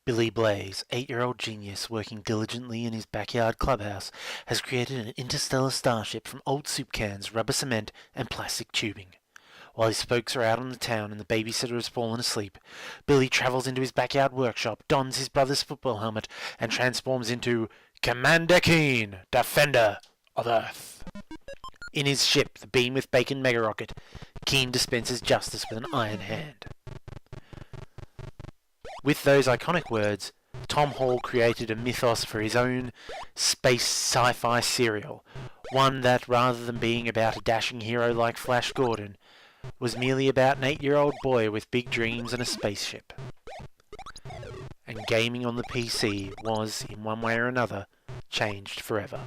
Billy Blaze, 8-year-old genius working diligently in his backyard clubhouse, has created an interstellar starship from old soup cans, rubber cement, and plastic tubing. While his folks are out on the town and the babysitter has fallen asleep, Billy travels into his backyard workshop, dons his brother's football helmet, and transforms into Commander Keen, Defender of Earth. In his ship, the Bean with Bacon Mega Rocket, Keen dispenses justice with an iron hand. With those iconic words, Tom Hall created a mythos for his own space sci-fi serial, one that, rather than being about a dashing hero like Flash Gordon, was merely about an 8-year-old boy with big dreams and a spaceship. And gaming on the PC was, in one way or another, changed forever.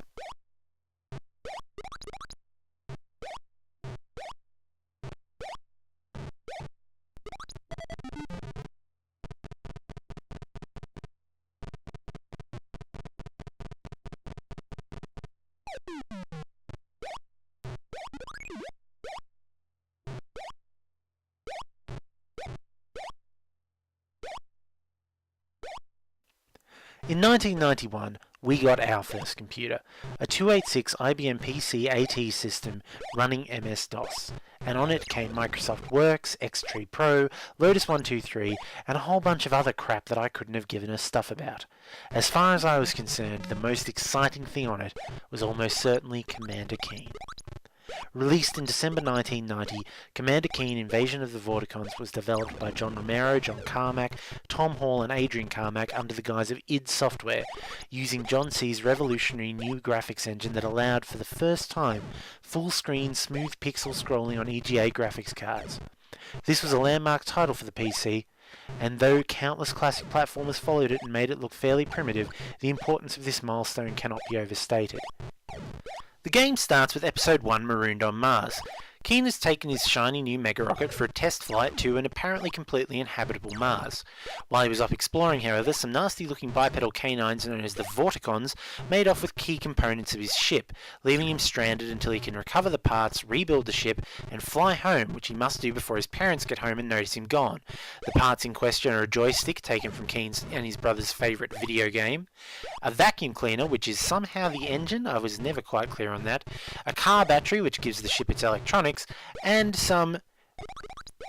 In 1991, we got our first computer, a 286 IBM PC AT system running MS-DOS, and on it came Microsoft Works, Xtree Pro, Lotus 123, and a whole bunch of other crap that I couldn't have given a stuff about. As far as I was concerned, the most exciting thing on it was almost certainly Commander Keen. Released in December 1990, Commander Keen Invasion of the Vorticons was developed by John Romero, John Carmack, Tom Hall and Adrian Carmack under the guise of id Software, using John C's revolutionary new graphics engine that allowed for the first time full-screen smooth pixel scrolling on EGA graphics cards. This was a landmark title for the PC, and though countless classic platformers followed it and made it look fairly primitive, the importance of this milestone cannot be overstated. The game starts with Episode 1, Marooned on Mars. Keen has taken his shiny new mega rocket for a test flight to an apparently completely inhabitable Mars. While he was up exploring, however, some nasty-looking bipedal canines known as the Vorticons made off with key components of his ship, leaving him stranded until he can recover the parts, rebuild the ship, and fly home, which he must do before his parents get home and notice him gone. The parts in question are a joystick taken from Keen's and his brother's favourite video game, a vacuum cleaner, which is somehow the engine, I was never quite clear on that, a car battery, which gives the ship its electronics, and some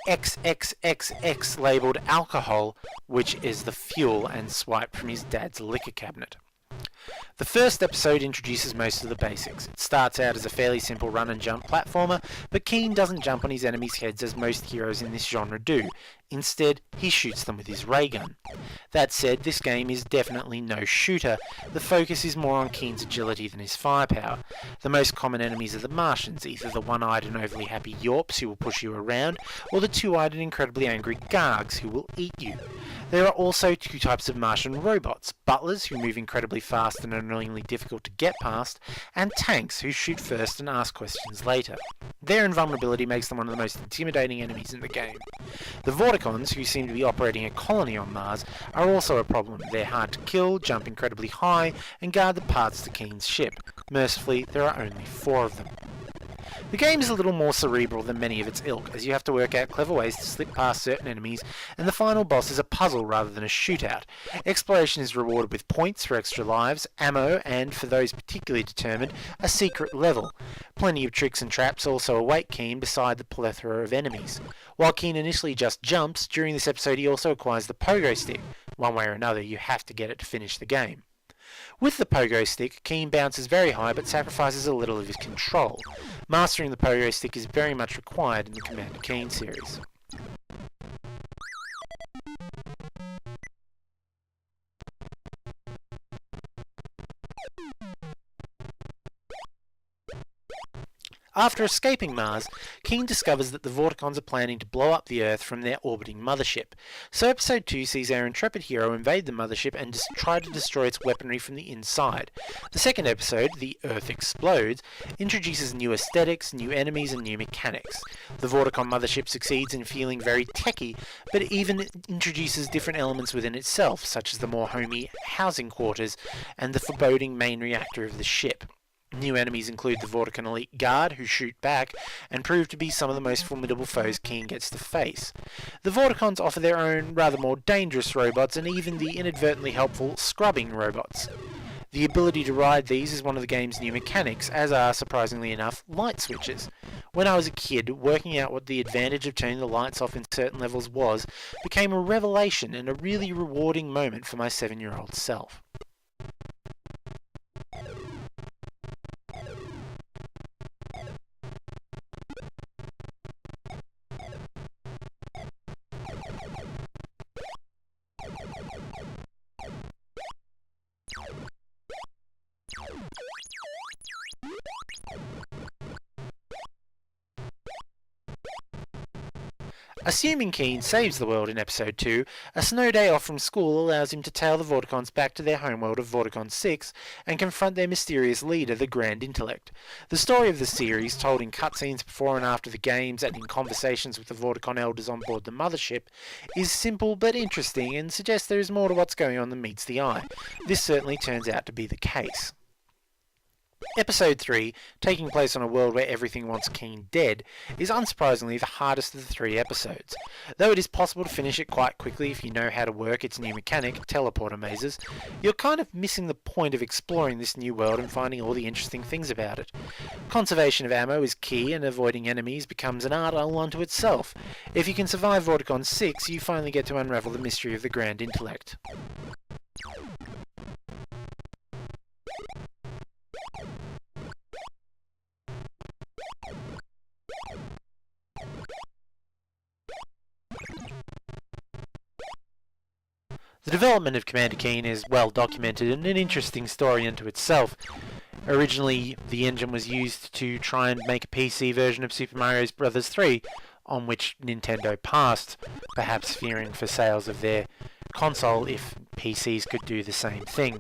XXXX labelled alcohol, which is the fuel and swiped from his dad's liquor cabinet. The first episode introduces most of the basics. It starts out as a fairly simple run and jump platformer, but Keen doesn't jump on his enemies' heads as most heroes in this genre do. Instead, he shoots them with his ray gun. That said, this game is definitely no shooter. The focus is more on Keen's agility than his firepower. The most common enemies are the Martians, either the one-eyed and overly happy Yorps who will push you around, or the two-eyed and incredibly angry Gargs who will eat you. There are also two types of Martian robots, butlers who move incredibly fast and are annoyingly difficult to get past, and tanks who shoot first and ask questions later. Their invulnerability makes them one of the most intimidating enemies in the game. The Vorticons, who seem to be operating a colony on Mars, are also a problem. They're hard to kill, jump incredibly high, and guard the parts to Keen's ship. Mercifully, there are only 4 of them. The game is a little more cerebral than many of its ilk, as you have to work out clever ways to slip past certain enemies, and the final boss is a puzzle rather than a shootout. Exploration is rewarded with points for extra lives, ammo, and, for those particularly determined, a secret level. Plenty of tricks and traps also await Keen beside the plethora of enemies. While Keen initially just jumps, during this episode he also acquires the pogo stick. One way or another, you have to get it to finish the game. With the pogo stick, Keen bounces very high but sacrifices a little of his control. Mastering the pogo stick is very much required in the Commander Keen series. After escaping Mars, Keen discovers that the Vorticons are planning to blow up the Earth from their orbiting mothership. So Episode 2 sees our intrepid hero invade the mothership and try to destroy its weaponry from the inside. The second episode, The Earth Explodes, introduces new aesthetics, new enemies and new mechanics. The Vorticon mothership succeeds in feeling very techy, but even introduces different elements within itself, such as the more homey housing quarters and the foreboding main reactor of the ship. New enemies include the Vorticon Elite Guard, who shoot back, and prove to be some of the most formidable foes Keen gets to face. The Vorticons offer their own, rather more dangerous robots, and even the inadvertently helpful scrubbing robots. The ability to ride these is one of the game's new mechanics, as are, surprisingly enough, light switches. When I was a kid, working out what the advantage of turning the lights off in certain levels was became a revelation and a really rewarding moment for my 7-year-old self. Assuming Keen saves the world in Episode 2, a snow day off from school allows him to tail the Vorticons back to their homeworld of Vorticon 6 and confront their mysterious leader, the Grand Intellect. The story of the series, told in cutscenes before and after the games and in conversations with the Vorticon elders on board the mothership, is simple but interesting and suggests there is more to what's going on than meets the eye. This certainly turns out to be the case. Episode 3, taking place on a world where everything wants Keen dead, is unsurprisingly the hardest of the 3 episodes. Though it is possible to finish it quite quickly if you know how to work its new mechanic, teleporter mazes, you're kind of missing the point of exploring this new world and finding all the interesting things about it. Conservation of ammo is key, and avoiding enemies becomes an art all unto itself. If you can survive Vorticon 6, you finally get to unravel the mystery of the Grand Intellect. The development of Commander Keen is well documented and an interesting story unto itself. Originally, the engine was used to try and make a PC version of Super Mario Bros. 3, on which Nintendo passed, perhaps fearing for sales of their console if PCs could do the same thing.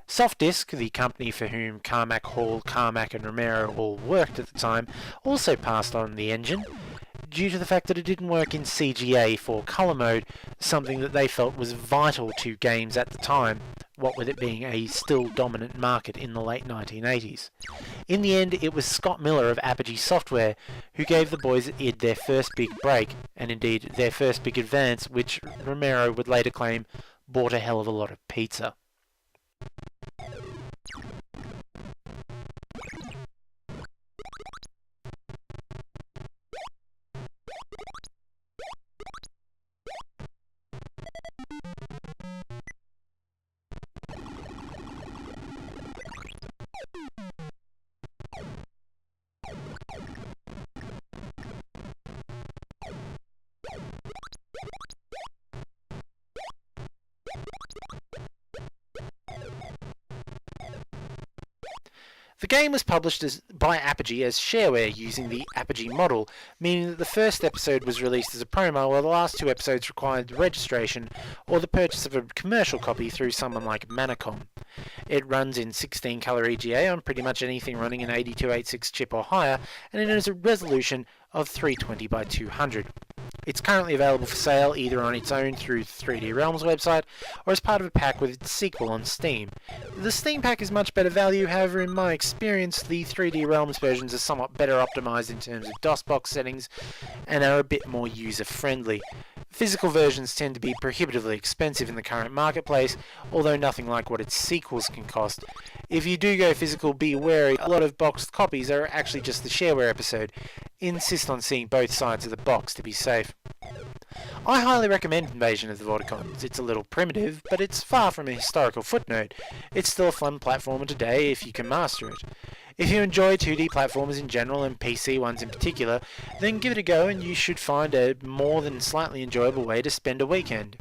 Softdisk, the company for whom Carmack Hall, Carmack and Romero all worked at the time, also passed on the engine, due to the fact that it didn't work in CGA for colour mode, something that they felt was vital to games at the time, what with it being a still dominant market in the late 1980s. In the end, it was Scott Miller of Apogee Software who gave the boys at id their first big break, and indeed their first big advance, which Romero would later claim bought a hell of a lot of pizza. The game was published by Apogee as shareware using the Apogee model, meaning that the first episode was released as a promo, while the last 2 episodes required registration or the purchase of a commercial copy through someone like Manacom. It runs in 16 colour EGA on pretty much anything running an 8286 chip or higher, and it has a resolution of 320 by 200. It's currently available for sale either on its own through the 3D Realms website or as part of a pack with its sequel on Steam. The Steam pack is much better value, however in my experience the 3D Realms versions are somewhat better optimised in terms of DOSBox settings and are a bit more user friendly. Physical versions tend to be prohibitively expensive in the current marketplace, although nothing like what its sequels can cost. If you do go physical, be wary, a lot of boxed copies are actually just the shareware episode. Insist on seeing both sides of the box to be safe. I highly recommend Invasion of the Vorticons. It's a little primitive, but it's far from a historical footnote. It's still a fun platformer today if you can master it. If you enjoy 2D platformers in general and PC ones in particular, then give it a go and you should find a more than slightly enjoyable way to spend a weekend.